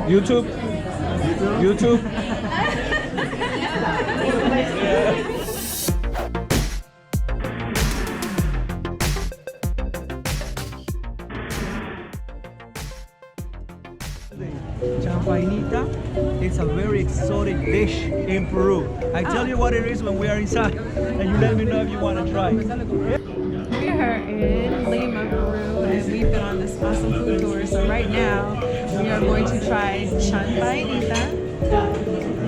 YouTube. YouTube. Chanfainita is a very exotic dish in Peru. I tell you what it is when we are inside, and you let me know if you want to try. We are in Lima, Peru, and we've been on this awesome food tour. So right now, we are going to try chanfainita,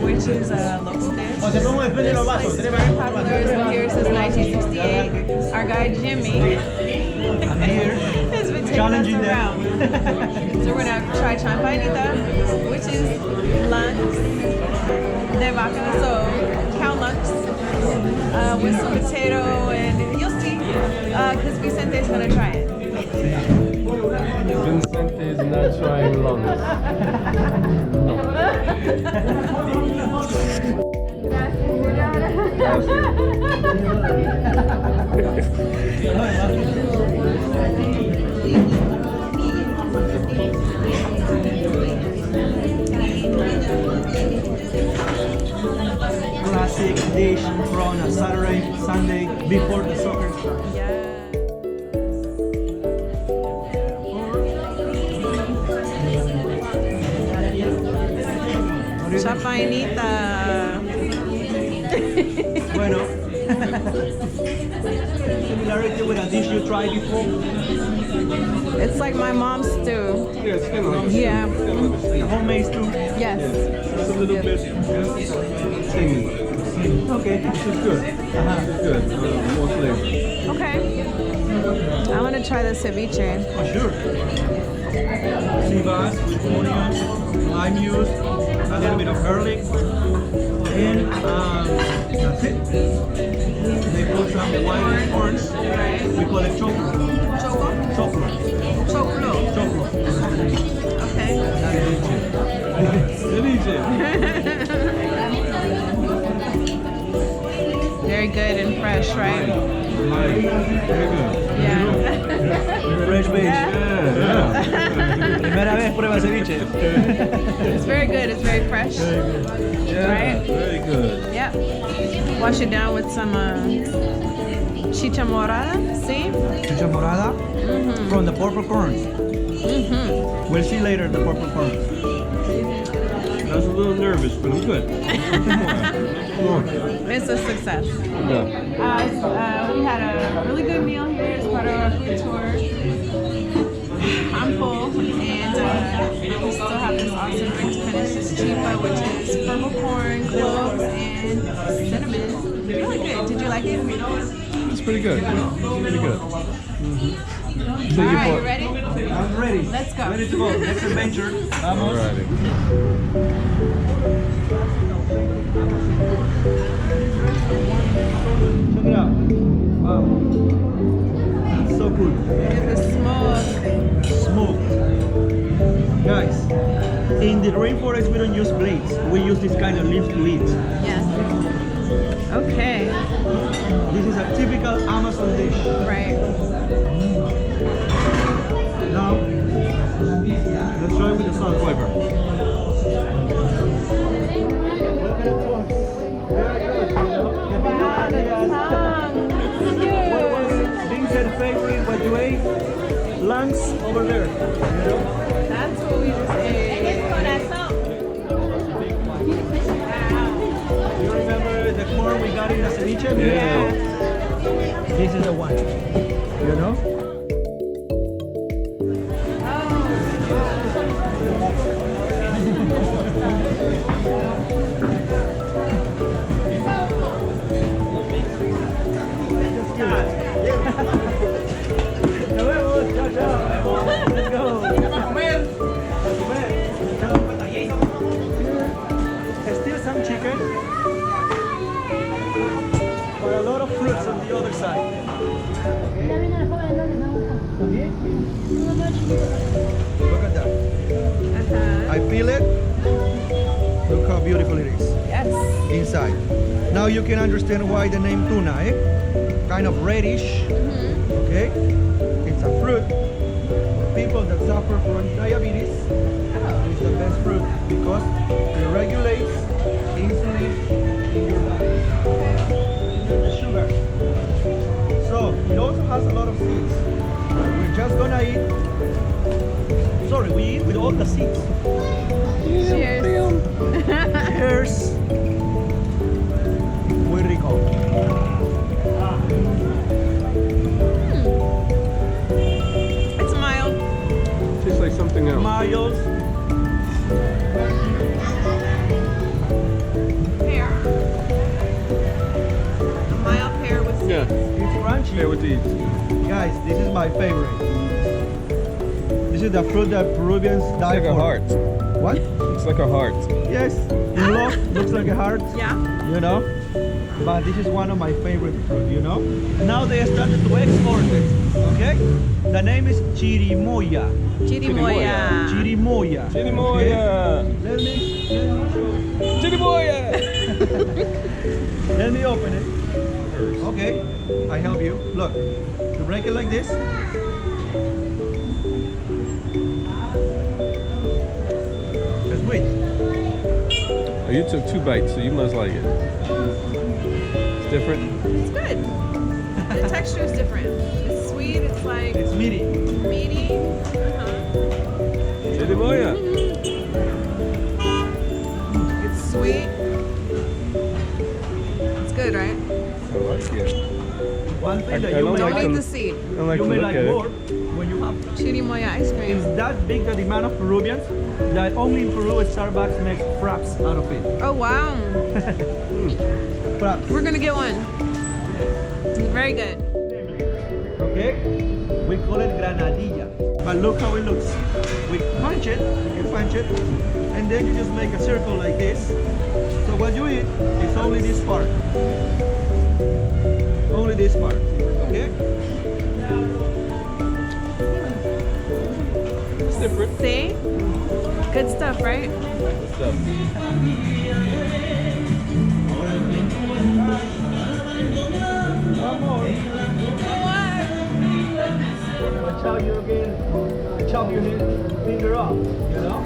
which is a local dish. This place is very popular. It's been here since 1968. Our guy Jimmy I'm here has been taking challenging us around. So we're gonna try chanfainita, which is lunch de vaca, so cow lunch, with some potato, and you'll see, because Vicente is gonna try it. Vincent is not trying lungs. Classic dish from a Saturday, Sunday before the soccer starts. Chanfainita. Bueno, similarity with a dish you tried before. It's like my mom's stew. Yeah, it's kind of like Yeah. Homemade stew. Yes. it's a little bit tangy. Okay, this is good. It's good. More flavor. Okay. I want to try the ceviche. For sure. Sea bass with onions, lime juice, a little bit of garlic, and that's it. They put some white corn. We call it choclo. Choco? Choclo. Choclo. Choclo. Okay. Ceviche. Very good and fresh, right? Very good. Yeah. Fresh fish. Yeah. Primera vez prueba ceviche. It's very good. It's very fresh. Yeah, Right? very good. Yep. Wash it down with some chicha morada. See? Chicha morada from the purple corns. We'll see later the purple corns. I was a little nervous, but I'm good. More. It's a success. Yeah. We had a really good meal here as part of our food tour. I'm full, and we still have this awesome drink to finish. This chifa, which is purple corn, cloves, and cinnamon. Really good. Did you like it? It's pretty good. Pretty good. All right, you ready? I'm ready. Let's go. Ready to go. Next adventure. Vamos. Alrighty. Check it out. Wow. So cool. Look at the smoke. Smoke. Guys, in the rainforest we don't use blades. We use this kind of leaf to eat. Yes. Okay. This is a typical Amazon dish. Right. Now, let's try with the salt flavor. Wow, the tongue. What was Vincent's favorite? What you ate? Lungs over there. You know? That's what we just ate. You remember the corn we got in the ceviche? Yeah. This is the one. You know? Nos vemos. Chao, chao. Let's go. There's still some chicken, but a lot of fruits on the other side. Look at that. I peel it. Look how beautiful it is Yes. inside. Now you can understand why the name tuna, eh? Kind of reddish. Okay? It's a fruit. For people that suffer from diabetes, because it regulates insulin in your body. The sugar. So it also has a lot of seeds. We're just gonna eat. Sorry, we eat with all the seeds. Cheers. Cheers. Muy rico. It's mild. Tastes like something else. Mild. Pear. A mild pear with seeds. Yeah. It's crunchy. Here with these. Guys, this is my favorite. This is the fruit that Peruvians die Like for. a heart. What? It's like a heart. Yes. In love, looks like a heart. Yeah. You know? But this is one of my favorite fruit, you know? Now they started to export it, okay? The name is chirimoya. Chirimoya. Chirimoya. Chirimoya. Let me show. Chirimoya. Let me open it. Okay, I help you. Look, you break it like this. It's sweet. Oh, you took 2 bites, so you must like it. It's different. It's good. The texture is different. It's sweet. It's like It's meaty. meaty. Chirimoya. It's sweet. It's good, right? I like it. One thing that I you don't may like Don't them. eat the seed. I don't like you to may look like at more it. when you have. Chirimoya ice cream. It's that big the demand of Peruvians that only in Peru Starbucks makes fraps out of it. Oh wow. Fraps. We're gonna get one. It's very good. Okay? We call it granadilla. But look how it looks. We punch it, you punch it, and then you just make a circle like this. So what you eat is only this part. Only this part. Okay? It's different. See? Good stuff, right? Stuff. One more. Chop your finger off, you know?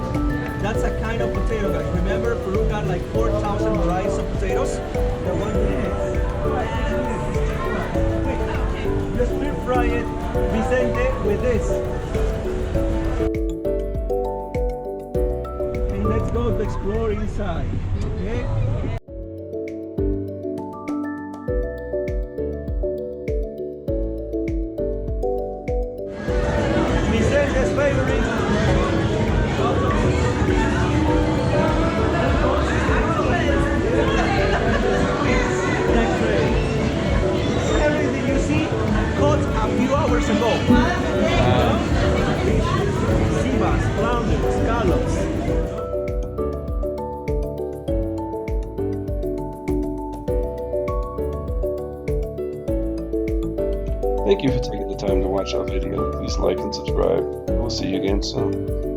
That's a kind of potato, guys. Remember, Peru got like 4,000 varieties of potatoes. The one just deep fry it, Vicente, with this. And let's go to explore inside, okay? Vicente's favorite. Next grade. Everything you see caught a few hours ago. Sea bass, flounder, scallops. Thank you for taking the time to watch our video. Please like and subscribe. We'll see you again soon.